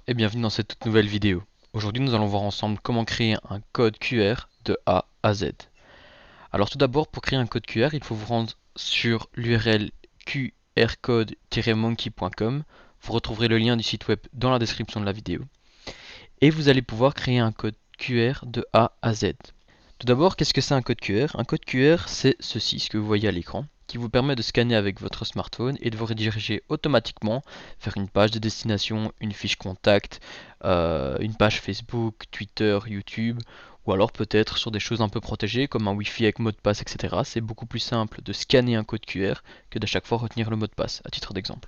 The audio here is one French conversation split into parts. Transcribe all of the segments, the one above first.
et bienvenue dans cette toute nouvelle vidéo. Aujourd'hui nous allons voir ensemble comment créer un code QR de A à Z. Alors tout d'abord, pour créer un code QR, il faut vous rendre sur l'URL qrcode-monkey.com. Vous retrouverez le lien du site web dans la description de la vidéo. Et vous allez pouvoir créer un code QR de A à Z. Tout d'abord, qu'est-ce que c'est un code QR? Un code QR, c'est ceci, ce que vous voyez à l'écran, qui vous permet de scanner avec votre smartphone et de vous rediriger automatiquement vers une page de destination, une fiche contact, une page Facebook, Twitter, YouTube, ou alors peut-être sur des choses un peu protégées comme un Wi-Fi avec mot de passe, etc. C'est beaucoup plus simple de scanner un code QR que d'à chaque fois retenir le mot de passe, à titre d'exemple.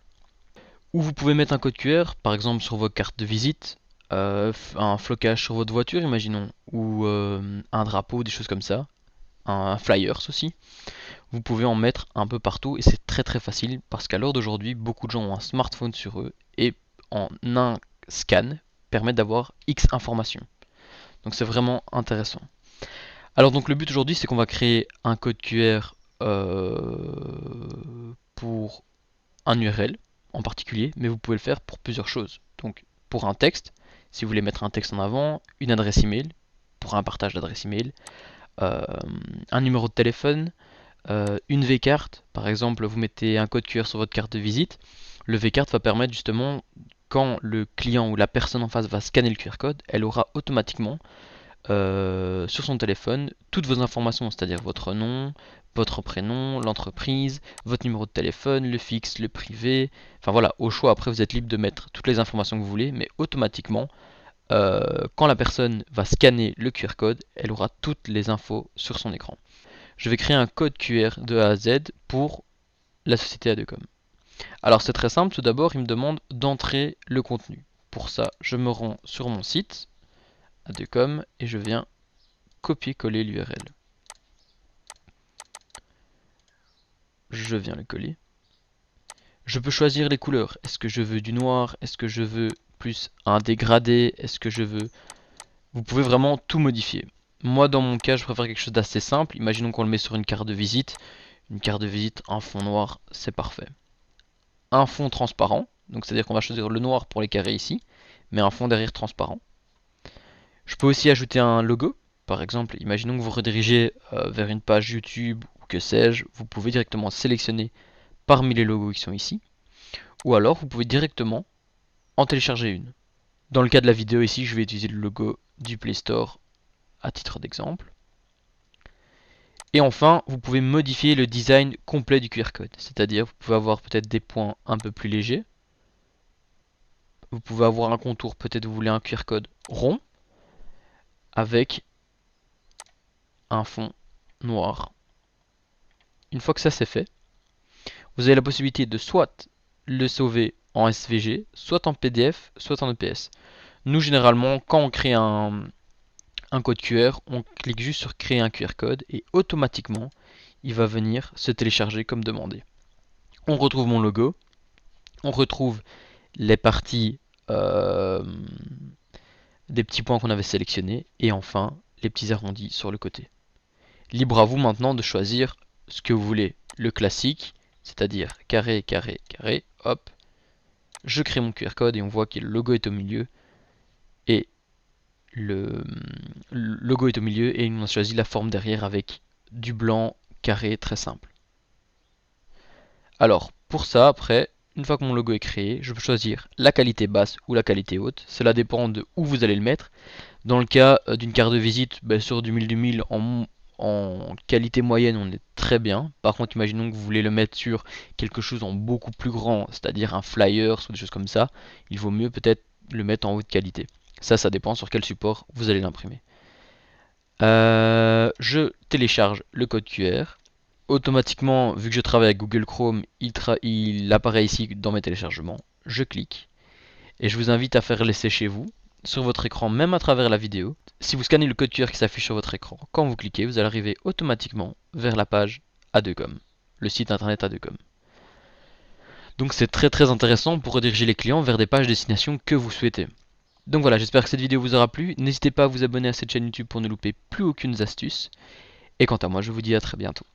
Ou vous pouvez mettre un code QR, par exemple sur vos cartes de visite, un flocage sur votre voiture, imaginons, ou un drapeau, des choses comme ça, un flyers aussi. Vous pouvez en mettre un peu partout et c'est très facile parce qu'à l'heure d'aujourd'hui, beaucoup de gens ont un smartphone sur eux et en un scan permet d'avoir X informations. Donc c'est vraiment intéressant. Alors donc le but aujourd'hui, c'est qu'on va créer un code QR pour un URL en particulier, mais vous pouvez le faire pour plusieurs choses. Donc pour un texte, si vous voulez mettre un texte en avant, une adresse email, pour un partage d'adresse email, un numéro de téléphone, une V-carte, par exemple vous mettez un code QR sur votre carte de visite, le V-carte va permettre justement, quand le client ou la personne en face va scanner le QR code, elle aura automatiquement sur son téléphone toutes vos informations, c'est-à-dire votre nom, votre prénom, l'entreprise, votre numéro de téléphone, le fixe, le privé, enfin voilà, au choix après vous êtes libre de mettre toutes les informations que vous voulez, mais automatiquement, quand la personne va scanner le QR code, elle aura toutes les infos sur son écran. Je vais créer un code QR de A à Z pour la société Adecom. Alors c'est très simple, tout d'abord il me demande d'entrer le contenu. Pour ça, je me rends sur mon site Adecom et je viens copier-coller l'URL. Je viens le coller. Je peux choisir les couleurs. Est-ce que je veux du noir? Est-ce que je veux plus un dégradé? Est-ce que je veux... Vous pouvez vraiment tout modifier. Moi dans mon cas je préfère quelque chose d'assez simple. Imaginons qu'on le met sur une carte de visite. Une carte de visite, un fond noir, c'est parfait. Un fond transparent, donc c'est à dire qu'on va choisir le noir pour les carrés ici, mais un fond derrière transparent. Je peux aussi ajouter un logo. Par exemple, imaginons que vous redirigez vers une page YouTube ou que sais-je, vous pouvez directement sélectionner parmi les logos qui sont ici. Ou alors vous pouvez directement en télécharger une. Dans le cas de la vidéo ici, je vais utiliser le logo du Play Store à titre d'exemple. Et enfin, vous pouvez modifier le design complet du QR code. C'est-à-dire, vous pouvez avoir peut-être des points un peu plus légers. Vous pouvez avoir un contour, peut-être vous voulez un QR code rond avec un fond noir. Une fois que ça c'est fait, vous avez la possibilité de soit le sauver en SVG, soit en PDF, soit en EPS. Nous généralement, quand on crée un code QR, on clique juste sur créer un QR code et automatiquement il va venir se télécharger comme demandé. On retrouve mon logo, on retrouve les parties des petits points qu'on avait sélectionnés et enfin les petits arrondis sur le côté. Libre à vous maintenant de choisir ce que vous voulez. Le classique, c'est-à-dire carré, carré, carré, hop, je crée mon QR code et on voit que le logo est au milieu et le logo est au milieu et on a choisi la forme derrière avec du blanc carré très simple. Alors pour ça, après, une fois que mon logo est créé, je peux choisir la qualité basse ou la qualité haute. Cela dépend de où vous allez le mettre. Dans le cas d'une carte de visite, sur du 1000 en qualité moyenne, on est très bien. Par contre, imaginons que vous voulez le mettre sur quelque chose en beaucoup plus grand, c'est-à-dire un flyer ou des choses comme ça, il vaut mieux peut-être le mettre en haute qualité. Ça dépend sur quel support vous allez l'imprimer. Je télécharge le code QR. Automatiquement, vu que je travaille avec Google Chrome, il apparaît ici dans mes téléchargements. Je clique et je vous invite à faire l'essai chez vous, sur votre écran, même à travers la vidéo. Si vous scannez le code QR qui s'affiche sur votre écran, quand vous cliquez, vous allez arriver automatiquement vers la page Adecom, le site internet Adecom. Donc c'est très intéressant pour rediriger les clients vers des pages destination que vous souhaitez. Donc voilà, j'espère que cette vidéo vous aura plu. N'hésitez pas à vous abonner à cette chaîne YouTube pour ne louper plus aucune astuce. Et quant à moi, je vous dis à très bientôt.